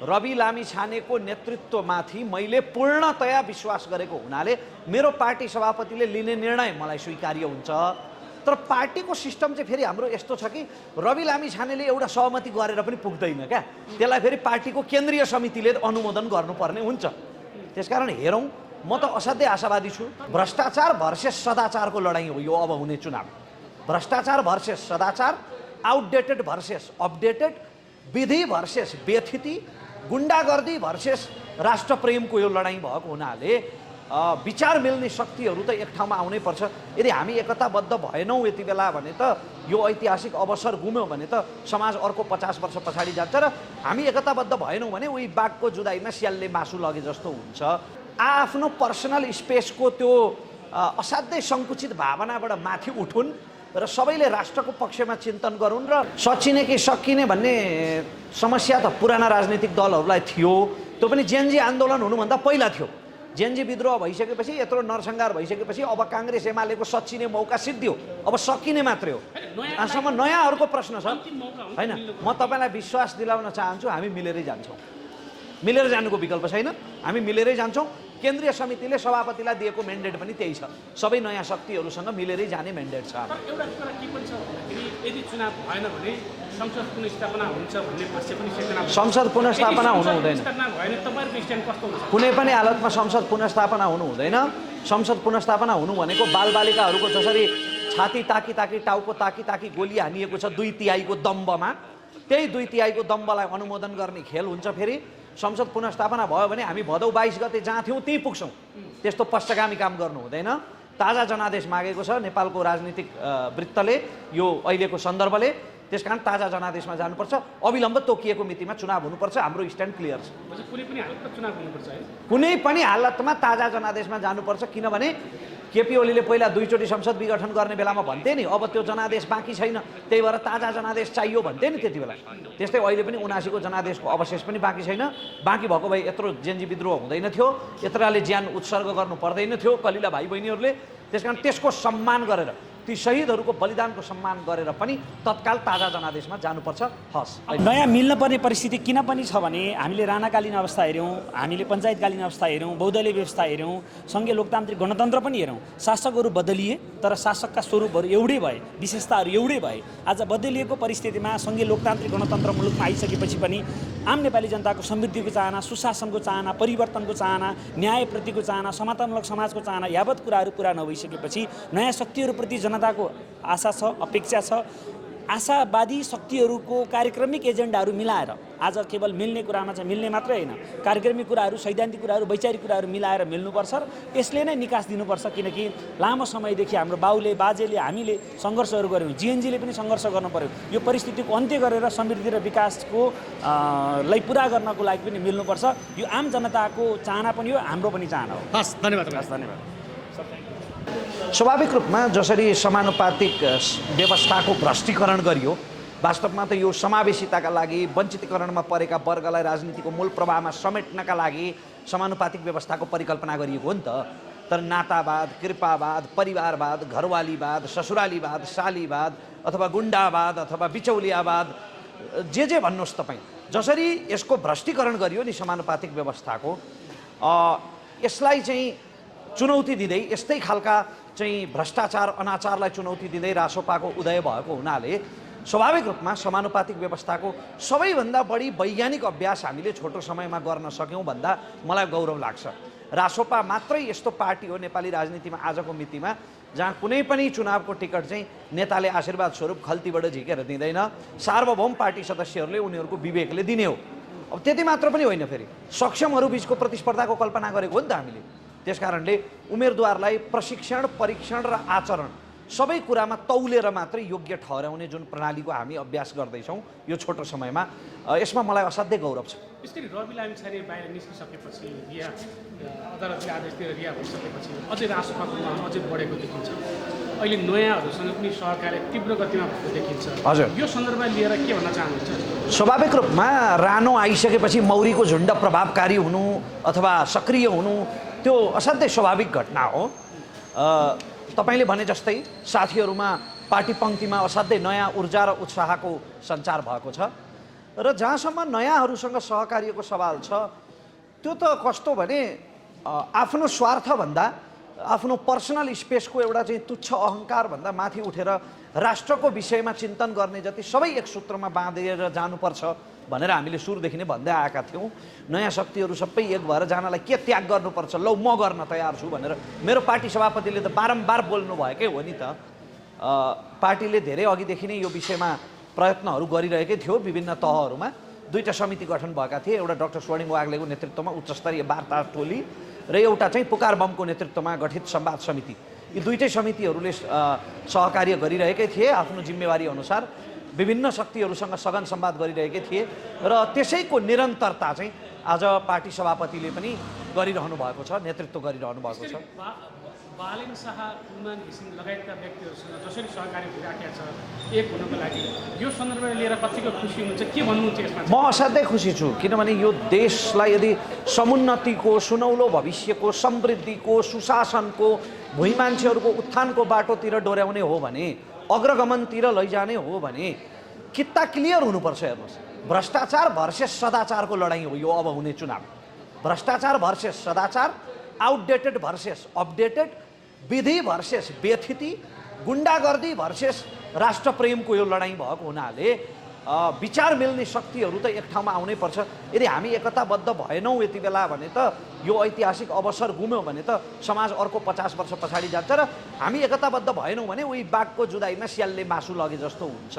रवि लामिछानेको नेतृत्वमाथि मैले पूर्णतया विश्वास गरेको हुनाले मेरो पार्टी सभापतिले लिने निर्णय मलाई स्वीकार्य हुन्छ। तर पार्टीको सिस्टम चाहिँ फेरि हाम्रो यस्तो छ कि रवि लामिछानेले एउटा सहमति गरेर पनि पुग्दैन क्या, त्यसलाई फेरि पार्टीको केन्द्रीय समितिले अनुमोदन गर्नुपर्ने हुन्छ। त्यसकारण हेरौँ, म त असाध्यै आशावादी छु। भ्रष्टाचार भर्सेस सदाचारको लडाइँ हो यो अब हुने चुनाव। भ्रष्टाचार भर्सेस सदाचार, आउटडेटेड भर्सेस अपडेटेड, विधि भर्सेस व्यथिति, गुन्डागर्दी भर्सेस राष्ट्रप्रेमको यो लडाइँ भएको हुनाले विचार मिल्ने शक्तिहरू त एक ठाउँमा आउनै पर्छ। यदि हामी एकताबद्ध भएनौँ यति बेला भने त यो ऐतिहासिक अवसर गुम्यौँ भने त समाज अर्को 50 वर्ष पछाडि जान्छ र हामी एकताबद्ध भएनौँ भने उही बाघको जुदाईमा स्यालले मासु लगे जस्तो हुन्छ। आफ्नो पर्सनल स्पेसको त्यो असाध्यै सङ्कुचित भावनाबाट माथि उठुन् र सबैले राष्ट्रको पक्षमा चिन्तन गरून् र सचिने कि सकिने भन्ने समस्या त पुराना राजनीतिक दलहरूलाई थियो। त्यो पनि जेएनजी आन्दोलन हुनुभन्दा पहिला थियो। जेएनजी विद्रोह भइसकेपछि, यत्रो नरसंहार भइसकेपछि अब काङ्ग्रेस एमालेको सचिने मौका सिद्धियो, अब सकिने मात्रै हो। आजसम्म नयाँहरूको प्रश्न छ होइन। म तपाईँलाई विश्वास दिलाउन चाहन्छु, हामी मिलेरै जान्छौँ। मिलेर जानुको विकल्प छैन, हामी मिलेरै जान्छौँ। केन्द्रीय समितिले सभापतिलाई दिएको म्यान्डेट पनि त्यही छ, सबै नयाँ शक्तिहरूसँग मिलेरै जाने म्यान्डेट छ। एउटा कुरा के पनि छ भन्दाखेरि यदि चुनाव भएन भने संसद पुनर्स्थापना हुन्छ भन्ने पक्ष पनि चेतना। संसद पुनर्स्थापना हुनु हुँदैन, कुनै पनि हालतमा संसद पुनर्स्थापना हुनु हुँदैन। संसद पुनर्स्थापना हुनु भनेको बालबालिकाहरूको जसरी छाती ताकी ताकी टाउको ताकी ताकी गोली हानिएको छ 2/3 दम्बमा, त्यही 2/3 दम्बलाई अनुमोदन गर्ने खेल हुन्छ। फेरि संसद पुनर्स्थापना भयो भने हामी भदौ 22 गते जहाँ थियौँ त्यहीँ पुग्छौँ। त्यस्तो पश्चगामी काम गर्नु हुँदैन। ताजा जनादेश मागेको छ नेपालको राजनीतिक वृत्तले यो अहिलेको सन्दर्भले, त्यसकारण ताजा जनादेशमा जानुपर्छ। अविलम्ब तोकिएको मितिमा चुनाव हुनुपर्छ। हाम्रो स्ट्यान्ड क्लियर छ। कुनै पनि हालतमा ताजा जनादेशमा जानुपर्छ, किनभने केपी ओलीले पहिला 2 चोटि संसद विघटन गर्ने बेलामा भन्थे नि, अब त्यो जनादेश बाँकी छैन, त्यही भएर ताजा जनादेश चाहियो भन्थे नि त्यति बेला। त्यस्तै अहिले पनि 79 को जनादेशको अवशेष पनि बाँकी छैन। बाँकी भएको भए यत्रो जेएनजी विद्रोह हुँदैन थियो, यत्रले ज्यान उत्सर्ग गर्नु पर्दैन थियो कलिला भाइ बहिनीहरूले। त्यसकारण त्यसको सम्मान गरेर, ती शहीदहरूको बलिदानको सम्मान गरेर पनि तत्काल ताजा जनादेशमा जानुपर्छ। हस्, नयाँ मिल्न पर्ने परिस्थिति किन पनि छ भने हामीले राणाकालीन अवस्था हेऱ्यौँ, हामीले पञ्चायतकालीन अवस्था हेऱ्यौँ, बहुदलीय व्यवस्था हेऱ्यौँ, सङ्घीय लोकतान्त्रिक गणतन्त्र पनि हेऱ्यौँ। शासकहरू बदलिए तर शासकका स्वरूपहरू एउटै भए, विशेषताहरू एउटै भए। आज बदलिएको परिस्थितिमा सङ्घीय लोकतान्त्रिक गणतन्त्र मुलुकमा आइसकेपछि पनि आम नेपाली जनताको समृद्धिको चाहना, सुशासनको चाहना, परिवर्तनको चाहना, न्यायप्रतिको चाहना, समतामूलक समाजको चाहना यावत कुराहरू पुरा नभइसकेपछि नयाँ शक्तिहरूप्रति जनताको आशा छ, अपेक्षा छ। आशावादी शक्तिहरूको कार्यक्रमिक एजेन्डाहरू मिलाएर आज केवल मिल्ने कुरामा चाहिँ मिल्ने मात्रै होइन, कार्यक्रमिक कुराहरू, सैद्धान्तिक कुराहरू, वैचारिक कुराहरू मिलाएर मिल्नुपर्छ र यसले नै निकास दिनुपर्छ। किनकि लामो समयदेखि हाम्रो बाउले, बाजेले, हामीले सङ्घर्षहरू गऱ्यौँ, जिएनजीले पनि सङ्घर्ष गर्नु पर्यो। यो परिस्थितिको अन्त्य गरेर समृद्धि र विकासको लाई पुरा गर्नको लागि पनि मिल्नुपर्छ। यो आम जनताको चाहना पनि हो, हाम्रो पनि चाहना हो। हस्, धन्यवाद। धन्यवाद। स्वाभाविक रूपमा जसरी समानुपातिक व्यवस्थाको भ्रष्टीकरण गरियो, वास्तवमा त यो समावेशिताका लागि वञ्चितीकरणमा परेका वर्गलाई राजनीतिको मूल प्रवाहमा समेट्नका लागि समानुपातिक व्यवस्थाको परिकल्पना गरिएको हो नि त। तर नातावाद, कृपावाद, परिवारवाद, घरवालीवाद, ससुरालीवाद, शालीवाद अथवा गुण्डावाद अथवा बिचौलियावाद, जे भन्नुहोस् तपाईँ, जसरी यसको भ्रष्टीकरण गरियो नि समानुपातिक व्यवस्थाको, यसलाई चाहिँ चुनौती दिँदै, यस्तै खालका चाहिँ भ्रष्टाचार अनाचारलाई चुनौती दिँदै रासोपाको उदय भएको हुनाले स्वाभाविक रूपमा समानुपातिक व्यवस्थाको सबैभन्दा बढी वैज्ञानिक अभ्यास हामीले छोटो समयमा गर्न सक्यौँ भन्दा मलाई गौरव लाग्छ। रासोपा मात्रै यस्तो पार्टी हो नेपाली राजनीतिमा आजको मितिमा जहाँ कुनै पनि चुनावको टिकट चाहिँ नेताले आशीर्वाद स्वरूप खल्तीबाट झिकेर दिँदैन, सार्वभौम पार्टी सदस्यहरूले उनीहरूको विवेकले दिने हो। अब त्यति मात्र पनि होइन, फेरि सक्षमहरू बिचको प्रतिस्पर्धाको कल्पना गरेको हो नि त हामीले। त्यसकारणले उम्मेदवारलाई प्रशिक्षण, परीक्षण र आचरण सबै कुरामा तौलेर मात्रै योग्य ठहराउने जुन प्रणालीको हामी अभ्यास गर्दैछौँ यो छोटो समयमा, यसमा मलाई असाध्यै गौरव छ। यसरी रवि लामिछाने बाहिर निस्किसकेपछि या अदालतले आदेश दिएर रिहा भइसकेपछि अझै रासोपाको माग अझै बढेको देखिन्छ। अहिले नयाँहरूसँग पनि सहकार्य तीव्र गतिमा भएको देखिन्छ। हजुर, यो सन्दर्भमा लिएर के भन्न चाहनुहुन्छ? स्वाभाविक रूपमा रानो आइसकेपछि मौरीको झुन्ड प्रभावकारी हुनु अथवा सक्रिय हुनु त्यो असाध्यै स्वाभाविक घटना हो। तपाईँले भने जस्तै साथीहरूमा पार्टी पङ्क्तिमा असाध्यै नयाँ ऊर्जा र उत्साहको सञ्चार भएको छ। र जहाँसम्म नयाँहरूसँग सहकार्यको सवाल छ त्यो त कस्तो भने आफ्नो स्वार्थभन्दा आफ्नो पर्सनल स्पेसको एउटा चाहिँ तुच्छ अहङ्कारभन्दा माथि उठेर राष्ट्रको विषयमा चिन्तन गर्ने जति सबै एक सूत्रमा बाँधेर जानुपर्छ भनेर हामीले सुरुदेखि नै भन्दै आएका थियौँ। नयाँ शक्तिहरू सबै एक भएर जानलाई के त्याग गर्नुपर्छ, लौ म गर्न तयार छु भनेर मेरो पार्टी सभापतिले त बारम्बार बोल्नुभएकै हो नि त। पार्टीले धेरै अघिदेखि नै यो विषयमा प्रयत्नहरू गरिरहेकै थियो। विभिन्न तहहरूमा दुईवटा समिति गठन भएका थिए, एउटा डाक्टर स्वर्णिम वाग्लेको नेतृत्वमा उच्चस्तरीय वार्ता टोली र एउटा चाहिँ पुकार बमको नेतृत्वमा गठित संवाद समिति। यी दुईटै समितिहरूले सहकार्य गरिरहेकै थिए, आफ्नो जिम्मेवारी अनुसार विभिन्न शक्तिहरूसँग सघन संवाद गरिरहेकै थिए र त्यसैको निरन्तरता चाहिँ आज पार्टी सभापतिले पनि गरिरहनु भएको छ, नेतृत्व गरिरहनु भएको छ। बालेन शाह, कुमान घिसिङ लगायतका व्यक्तिहरूसँग जसरी सहकार्य भइराखेको छ एक हुनको लागि यो सन्दर्भमा लिएर कतिको खुसी हुनुहुन्छ, के भन्नुहुन्छ यसमा? म असाध्यै खुसी छु, किनभने यो देशलाई यदि समुन्नतिको, सुनौलो भविष्यको, समृद्धिको, सुशासनको, भुइँ मान्छेहरूको उत्थानको बाटोतिर डोर्याउने हो भने, अग्रगमनतिर लैजाने हो भने किता क्लियर हुनुपर्छ। हेर्नुहोस्, भ्रष्टाचार भर्सेस सदाचारको लडाइँ हो यो अब हुने चुनाव। भ्रष्टाचार भर्सेस सदाचार, आउटडेटेड भर्सेस अपडेटेड, विधि भर्सेस व्यथिति, गुन्डागर्दी भर्सेस राष्ट्रप्रेमको यो लडाइँ भएको हुनाले विचार मिल्ने शक्तिहरू त एक ठाउँमा आउनै पर्छ। यदि हामी एकताबद्ध भएनौँ यति बेला भने त यो ऐतिहासिक अवसर गुम्यौँ भने त समाज अर्को 50 वर्ष पछाडि जान्छ र हामी एकताबद्ध भएनौँ भने उही बाघको जुदाईमा स्यालले मासु लगे जस्तो हुन्छ।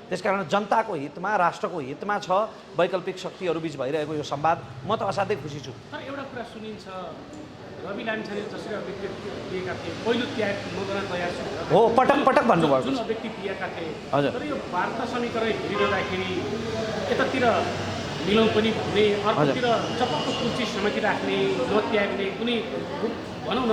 त्यसकारण जनताको हितमा, राष्ट्रको हितमा छ वैकल्पिक शक्तिहरू बीच भइरहेको यो संवाद। म त असाध्यै खुसी छु। तर एउटा कुरा सुनिन्छ, रवि लामिछाने जसरी अभिव्यक्ति दिएका थिए, पहिलो त्याग म गर्न तयार छु हो, पटक पटक भन्नुभएको जुन अभिव्यक्ति दिएका थिए। हजुर। तर यो वार्ता समीकरण हेरिरहँदाखेरि यतातिर मिलाउँ पनि भन्ने, अर्कोतिर चपक्क कुर्ची समेति राख्ने, नत्याग्ने, कुनै भनौँ न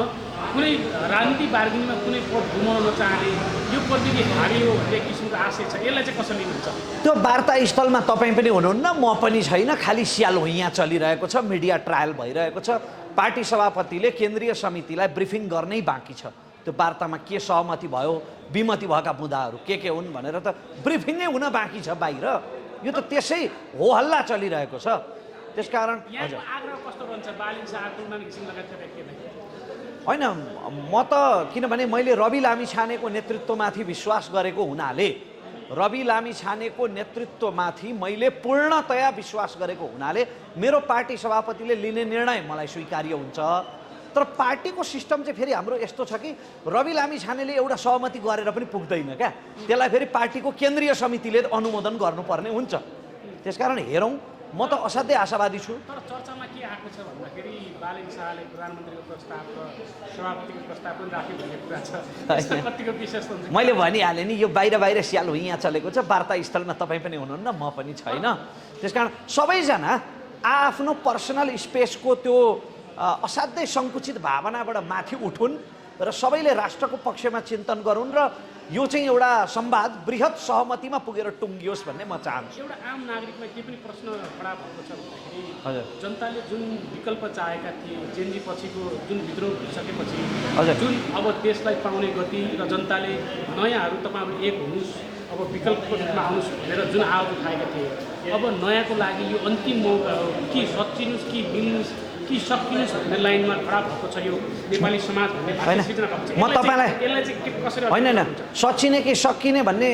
कुनै राजनीति बार्गेनिङमा कुनै पद गुमाउन नचाहने, यो प्रविधि हारियो भन्ने किसिमको आशय छ। यसलाई चाहिँ कसरी लिनुहुन्छ? त्यो वार्ता स्थलमा तपाईँ पनि हुनुहुन्न, म पनि छैन, खालि स्याल हो यहाँ चलिरहेको छ, मिडिया ट्रायल भइरहेको छ। पार्टी सभापतिले केन्द्रीय समितिलाई ब्रिफिङ गर्नै बाँकी छ। त्यो वार्तामा के सहमति भयो, विमति भएका मुद्दाहरू के हुन् भनेर त ब्रिफिङै हुन बाँकी छ बाहिर। यो त त्यसै हो हल्ला चलिरहेको छ। त्यसकारण यहाँको आग्रह कस्तो रहन्छ बालिन शाह, कुमान घिसिङ लगायतका व्यक्तिलाई? होइन, म त किनभने मैले रवि लामिछानेको नेतृत्वमाथि विश्वास गरेको हुनाले, रवि लामिछानेको नेतृत्वमाथि मैले पूर्णतया विश्वास गरेको हुनाले मेरो पार्टी सभापतिले लिने निर्णय मलाई स्वीकार्य हुन्छ। तर पार्टीको सिस्टम चाहिँ फेरि हाम्रो यस्तो छ कि रवि लामिछानेले एउटा सहमति गरेर पनि पुग्दैन क्या, त्यसलाई फेरि पार्टीको केन्द्रीय समितिले अनुमोदन गर्नुपर्ने हुन्छ। त्यसकारण हेरौँ, म त असाध्यै आशावादी छु। तर चर्चामा के आएको छ भन्दाखेरि बालिन शाहले प्रधानमन्त्रीको प्रस्ताव र सभापतिको प्रस्ताव पनि राख्यो भन्ने कुरा छ। यसमा कतिको विशेष हुन्छ? मैले भनिहालेँ नि, यो बाहिर स्याल हो यहाँ चलेको छ। वार्ता स्थलमा तपाईँ पनि हुनुहुन्न, म पनि छैन। त्यसकारण सबैजना आफ्नो पर्सनल स्पेसको त्यो असाध्यै सङ्कुचित भावनाबाट माथि उठुन् र सबैले राष्ट्रको पक्षमा चिन्तन गरून् र यो चाहिँ एउटा संवाद बृहत सहमतिमा पुगेर टुङ्गियोस् भन्ने म चाहन्छु। एउटा आम नागरिकमा के पनि प्रश्न खडा भएको छ भन्दाखेरि हजुर, जनताले जुन विकल्प चाहेका थिए, जेनजी पछिको जुन विद्रोह भइसकेपछि हजुर, जुन अब देशलाई पाउने गति र जनताले नयाँहरू तपाईँहरू एक हुनुहोस्, अब विकल्पको रूपमा आउनुहोस् भनेर जुन आवाज उठाएका थिए, अब नयाँको लागि यो अन्तिम मौका हो कि सच्चिनुहोस् कि मिल्नुहोस् कि सकिनुहोस् भन्ने लाइनमा खडा भएको छ यो नेपाली समाज भन्ने होइन, म तपाईँलाई कसरी होइन सचिने कि सकिने भन्ने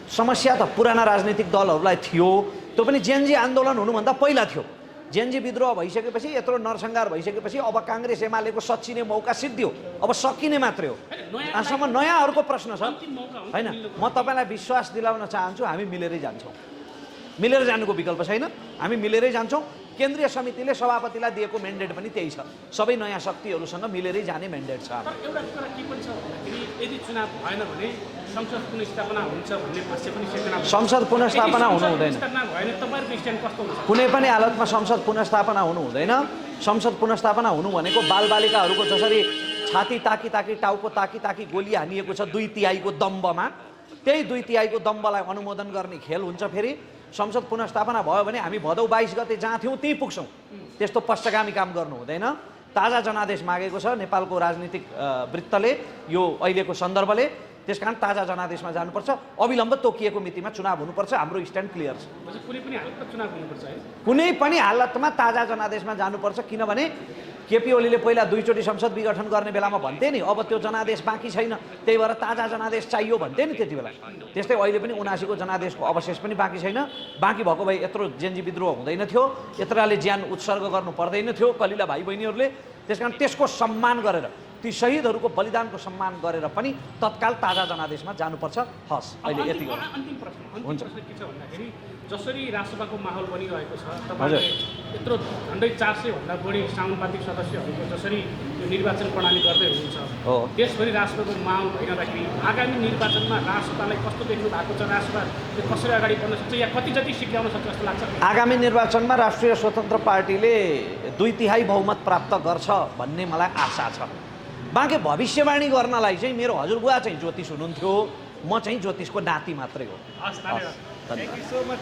समस्या त पुराना राजनीतिक दलहरूलाई थियो। त्यो पनि जेएनजी आन्दोलन हुनुभन्दा पहिला थियो। जेएनजी विद्रोह भइसकेपछि, यत्रो नरसंहार भइसकेपछि अब काङ्ग्रेस एमालेको सचिने मौका सिद्धियो, अब सकिने मात्रै हो। आजसम्म नयाँहरूको प्रश्न छ। होइन, म तपाईँलाई विश्वास दिलाउन चाहन्छु, हामी मिलेरै जान्छौँ। मिलेर जानुको विकल्प छैन, हामी मिलेरै जान्छौँ। केन्द्रीय समितिले सभापतिलाई दिएको म्यान्डेट पनि त्यही छ, सबै नयाँ शक्तिहरूसँग मिलेरै जाने म्यान्डेट छ। तर एउटा कुरा के पनि छ भन्दाखेरि यदि चुनाव भएन भने संसद पुनर्स्थापना हुन्छ भन्ने पक्ष पनि चेतना छ। संसद पुनर्स्थापना हुनु हुँदैन, भएन तपाईँहरूको स्ट्यान्ड कस्तो हुन्छ? कुनै पनि हालतमा संसद पुनर्स्थापना हुनु हुँदैन। संसद पुनर्स्थापना हुनु भनेको बालबालिकाहरूको जसरी छाती ताकी ताकी, टाउको ताकी ताकी गोली हानिएको छ 2/3 दम्बमा, त्यही 2/3 दम्बलाई अनुमोदन गर्ने खेल हुन्छ। फेरि संसद पुनर्स्थापना भयो भने हामी भदौ 22 गते जहाँ थियौँ त्यहीँ पुग्छौँ। त्यस्तो पश्चगामी काम गर्नु हुँदैन। ताजा जनादेश मागेको छ नेपालको राजनीतिक वृत्तले, यो अहिलेको सन्दर्भले त्यसकारण ताजा जनादेशमा जानुपर्छ, अविलम्ब तोकिएको मितिमा चुनाव हुनुपर्छ। हाम्रो स्ट्यान्ड क्लियर छ। कुनै पनि हालतमा चुनाव हुनुपर्छ है, कुनै पनि हालतमा ताजा जनादेशमा जानुपर्छ। किनभने केपी ओलीले पहिला 2 चोटि संसद विघटन गर्ने बेलामा भन्थे नि, अब त्यो जनादेश बाँकी छैन, त्यही भएर ताजा जनादेश चाहियो भन्थे नि त्यति बेला। त्यस्तै अहिले पनि 79 को जनादेशको अवशेष पनि बाँकी छैन। बाँकी भएको भए यत्रो जेन्जी विद्रोह हुँदैन थियो, यत्रले ज्यान उत्सर्ग गर्नु पर्दैन थियो कलिला भाइ बहिनीहरूले। त्यसकारण त्यसको सम्मान गरेर, ती शहीदहरूको बलिदानको सम्मान गरेर पनि तत्काल ताजा जनादेशमा जानुपर्छ। हस्, अहिले यति अन्तिम प्रश्न के छ भन्दाखेरि जसरी राष्ट्रसभाको माहौल बनिरहेको छ, तपाईँले यत्रो झन्डै 400 भन्दा बढी समानुपातिक सदस्यहरूको जसरी यो निर्वाचन प्रणाली गर्दै हुनुहुन्छ, देशभरि राष्ट्रसभाको माहौल भइरहँदाखेरि आगामी निर्वाचनमा राष्ट्रसभालाई कस्तो देख्नु भएको छ, राष्ट्रसभा कसरी अगाडि बढ्न सक्छ या कति जति सिक्याउन सक्छ जस्तो लाग्छ? आगामी निर्वाचनमा राष्ट्रिय स्वतन्त्र पार्टीले 2/3 बहुमत प्राप्त गर्छ भन्ने मलाई आशा छ। बाँकी भविष्यवाणी गर्नलाई चाहिँ मेरो हजुरबुवा चाहिँ ज्योतिष हुनुहुन्थ्यो, म चाहिँ ज्योतिषको नाति मात्रै हो। Thank you so much.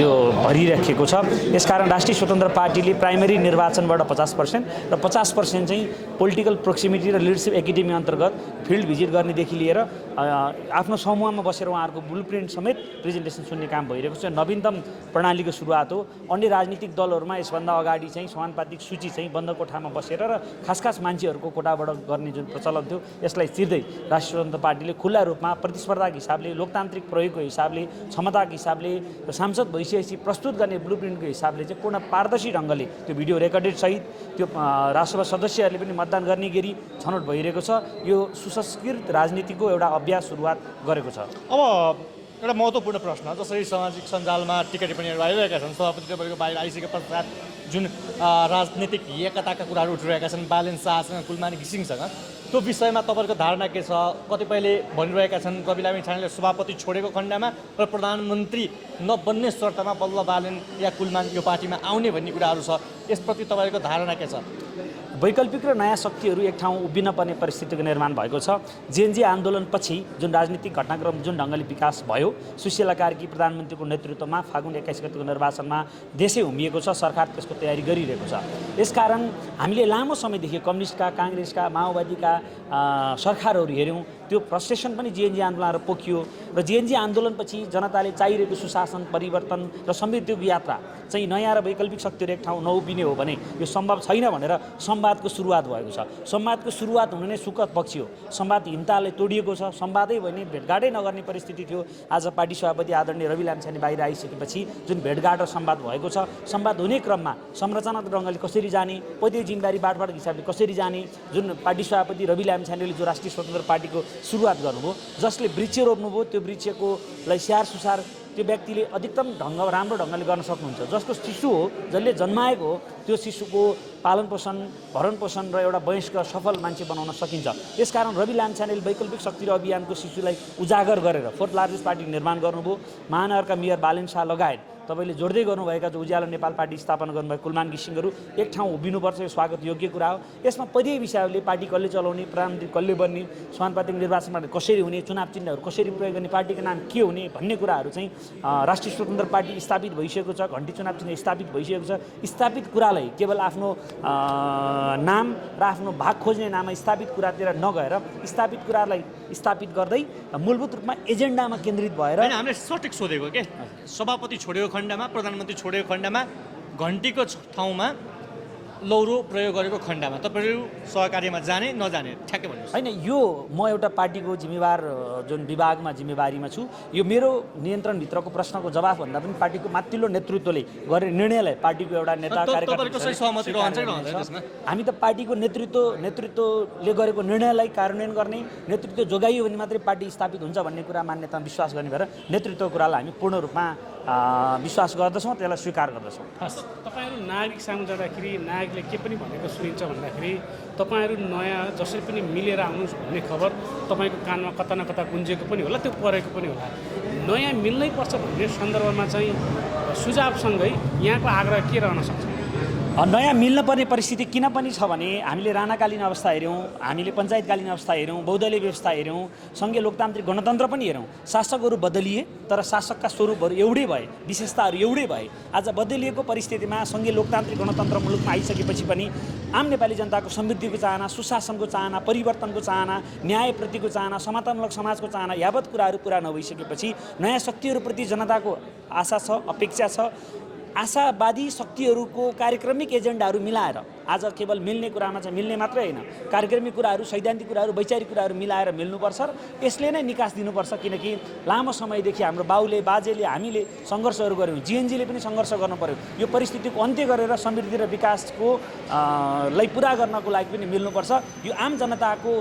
त्यो भरिराखेको छ। यसकारण राष्ट्रिय स्वतन्त्र पार्टीले प्राइमेरी निर्वाचनबाट 50% र 50% चाहिँ पोलिटिकल प्रोक्सिमिटी र लिडरसिप एकाडेमी अन्तर्गत फिल्ड भिजिट गर्नेदेखि लिएर आफ्नो समूहमा बसेर उहाँहरूको ब्लुप्रिन्ट समेत प्रेजेन्टेसन सुन्ने काम भइरहेको छ। नवीनतम प्रणालीको सुरुवात हो। अन्य राजनीतिक दलहरूमा यसभन्दा अगाडि चाहिँ समानुपातिक सूची चाहिँ बन्द कोठामा बसेर र खास मान्छेहरूको कोटाबाट गर्ने जुन प्रचलन थियो, यसलाई चिर्दै राष्ट्रिय स्वतन्त्र पार्टीले खुल्ला रूपमा प्रतिस्पर्धाको हिसाबले, लोकतान्त्रिक प्रयोगको हिसाबले, क्षमताको हिसाबले, सांसद भइसकेपछि प्रस्तुत गर्ने ब्लुप्रिन्टको हिसाबले चाहिँ पूर्ण पारदर्शी ढङ्गले त्यो भिडियो रेकर्डेड सहित त्यो राष्ट्रसभा सदस्यहरूले पनि मतदान गर्ने गरी छनौट भइरहेको छ। यो सुसंस्कृत राजनीतिको एउटा अभ्यास सुरुवात गरेको छ। अब एउटा महत्त्वपूर्ण प्रश्न, जसरी सामाजिक सञ्जालमा टिका टिप्पणीहरू आइरहेका छन्, सभापति तपाईँको बाहिर आइसके पश्चात जुन राजनीतिक एकताका कुराहरू उठिरहेका छन् बालेन शाहसँग, कुलमानी घिसिङसँग, त्यो विषयमा तपाईँको धारणा के छ? कतिपयले भनिरहेका छन् कवि लामी छानेले सभापति छोडेको खण्डमा र प्रधानमन्त्री नबन्ने शर्तमा बल्ल बालेन या कुलमान यो पार्टीमा आउने भन्ने कुराहरू छ। यसप्रति तपाईँको धारणा के छ? वैकल्पिक र नयाँ शक्तिहरू एक ठाउँ उभिन पर्ने परिस्थितिको निर्माण भएको छ। जेएनजी आन्दोलनपछि जुन राजनीतिक घटनाक्रम जुन ढङ्गले विकास भयो, सुशीला कार्की प्रधानमन्त्रीको नेतृत्वमा फागुन 21 गतिको निर्वाचनमा देशै हुमिएको छ, सरकार त्यसको तयारी गरिरहेको छ। यसकारण हामीले लामो समयदेखि कम्युनिस्टका, काङ्ग्रेसका, माओवादीका सरकारहरू हेऱ्यौँ, त्यो फ्रस्ट्रेसन पनि जेएनजी आन्दोलनहरू पोखियो र जेएनजी आन्दोलनपछि जनताले चाहिरहेको सुशासन, परिवर्तन र समृद्धिको यात्रा चाहिँ नयाँ र वैकल्पिक शक्तिहरू एक ठाउँ नउभिने हो भने यो सम्भव छैन भनेर संवादको सुरुवात भएको छ। संवादको सुरुवात हुनु नै सुखद पक्ष हो। संवादहीनताले तोडिएको छ। संवादै भने भेटघाटै नगर्ने परिस्थिति थियो। आज पार्टी सभापति आदरणीय रवि लामिछाने बाहिर आइसकेपछि जुन भेटघाट र संवाद भएको छ, संवाद हुने क्रममा संरचनात्मक ढङ्गले कसरी जाने, पैतृक जिम्मेवारी बाँडफाँडको हिसाबले कसरी जाने, जुन पार्टी सभापति रवि लामिछानेले जो राष्ट्रिय स्वतन्त्र पार्टीको सुरुवात गर्नुभयो, जसले वृक्ष रोप्नुभयो, त्यो वृक्षकोलाई स्याहार सुसार त्यो व्यक्तिले अधिकतम राम्रो ढङ्गले गर्न सक्नुहुन्छ। जसको शिशु हो, जसले जन्माएको हो, त्यो शिशुको पालन पोषण, भरण पोषण र एउटा वयस्क सफल मान्छे बनाउन सकिन्छ। यसकारण रवि लामिछानेले वैकल्पिक शक्ति र अभियानको शिशुलाई उजागर गरेर 4th लार्जेस्ट पार्टी निर्माण गर्नुभयो। महानगरका मेयर बालेन शाह लगायत तपाईँले जोड्दै गर्नुभएका जो उज्यालो नेपाल पार्टी स्थापना गर्नुभएको कुलमान घिसिङहरू एक ठाउँ उभिनुपर्छ। यो स्वागत योग्य कुरा हो। यसमा पहिले विषयहरूले पार्टी कसले चलाउने, प्रधानमन्त्री कसले बन्ने, समानुपातिक निर्वाचनमा कसरी हुने, चुनाव चिन्हहरू कसरी प्रयोग गर्ने, पार्टीको नाम के हुने भन्ने कुराहरू चाहिँ राष्ट्रिय स्वतन्त्र पार्टी स्थापित भइसकेको छ। घन्टी चुनाव चिन्ह स्थापित भइसकेको छ। स्थापित कुरालाई केवल आफ्नो नाम र आफ्नो भाग खोज्ने नाममा स्थापित कुरातिर नगएर स्थापित कुरालाई स्थापित गर्दै मूलभूत रूपमा एजेन्डामा केन्द्रित भएर हामीले सठिक सोधेको के सभापति छोडेको खण्डमा, प्रधानमन्त्री छोडेको खण्डमा घन्टीको ठाउँमा लौरो प्रयोग गरेको खण्डमा तपाईँहरू सहकार्यमा जाने नजाने ठ्याक्कै भन्नुहोस्। होइन, यो म एउटा पार्टीको जिम्मेवार जुन विभागमा जिम्मेवारीमा छु, यो मेरो नियन्त्रणभित्रको प्रश्नको जवाफ भन्दा पनि पार्टीको माथिल्लो नेतृत्वले गरेर निर्णयलाई पार्टीको एउटा नेता तपाईँको सही सहमति रहन्छ कि रहँदैन त्यसमा? हामी त पार्टीको नेतृत्वले गरेको निर्णयलाई कार्यान्वयन गर्ने, नेतृत्व जोगाइयो भने मात्रै पार्टी स्थापित हुन्छ भन्ने कुरा मान्यता विश्वास गर्ने भएर नेतृत्वको कुरालाई हामी पूर्ण रूपमा विश्वास गर्दछौँ, त्यसलाई स्वीकार गर्दछौँ। तपाईँहरू नागरिक सामु जाँदाखेरि नागरिकले के पनि भनेको सुनिन्छ भन्दाखेरि तपाईँहरू नयाँ जसरी पनि मिलेर आउनुहोस् भन्ने खबर तपाईँको कानमा कता न कता गुन्जेको पनि होला, त्यो परेको पनि होला। नयाँ मिल्नै पर्छ भन्ने सन्दर्भमा चाहिँ सुझावसँगै यहाँको आग्रह के रहन सक्छ? नयाँ मिल्न पर्ने परिस्थिति किन पनि छ भने हामीले राणाकालीन अवस्था हेऱ्यौँ, हामीले पञ्चायतकालीन अवस्था हेऱ्यौँ, बहुदलीय व्यवस्था हेऱ्यौँ, सङ्घीय लोकतान्त्रिक गणतन्त्र पनि हेऱ्यौँ। शासकहरू बदलिए तर शासकका स्वरूपहरू एउटै भए, विशेषताहरू एउटै भए। आज बदलिएको परिस्थितिमा सङ्घीय लोकतान्त्रिक गणतन्त्र मुलुकमा आइसकेपछि पनि आम नेपाली जनताको समृद्धिको चाहना, सुशासनको चाहना, परिवर्तनको चाहना, न्यायप्रतिको चाहना, समतामूलक समाजको चाहना यावत कुराहरू पुरा नभइसकेपछि नयाँ शक्तिहरूप्रति जनताको आशा छ, अपेक्षा छ। आशावादी शक्तिहरूको कार्यक्रमिक एजेन्डाहरू मिलाएर आज केवल मिल्ने कुरामा चाहिँ मिल्ने मात्रै होइन, कार्यक्रमिक कुराहरू, सैद्धान्तिक कुराहरू, वैचारिक कुराहरू मिलाएर मिल्नुपर्छ र यसले नै निकास दिनुपर्छ। किनकि लामो समयदेखि हाम्रो बाजेले हामीले सङ्घर्षहरू गऱ्यौँ, जिएनजीले पनि सङ्घर्ष गर्नु पर्यो। यो परिस्थितिको अन्त्य गरेर समृद्धि र विकासको लाई पुरा गर्नको लागि पनि मिल्नुपर्छ। यो आम जनताको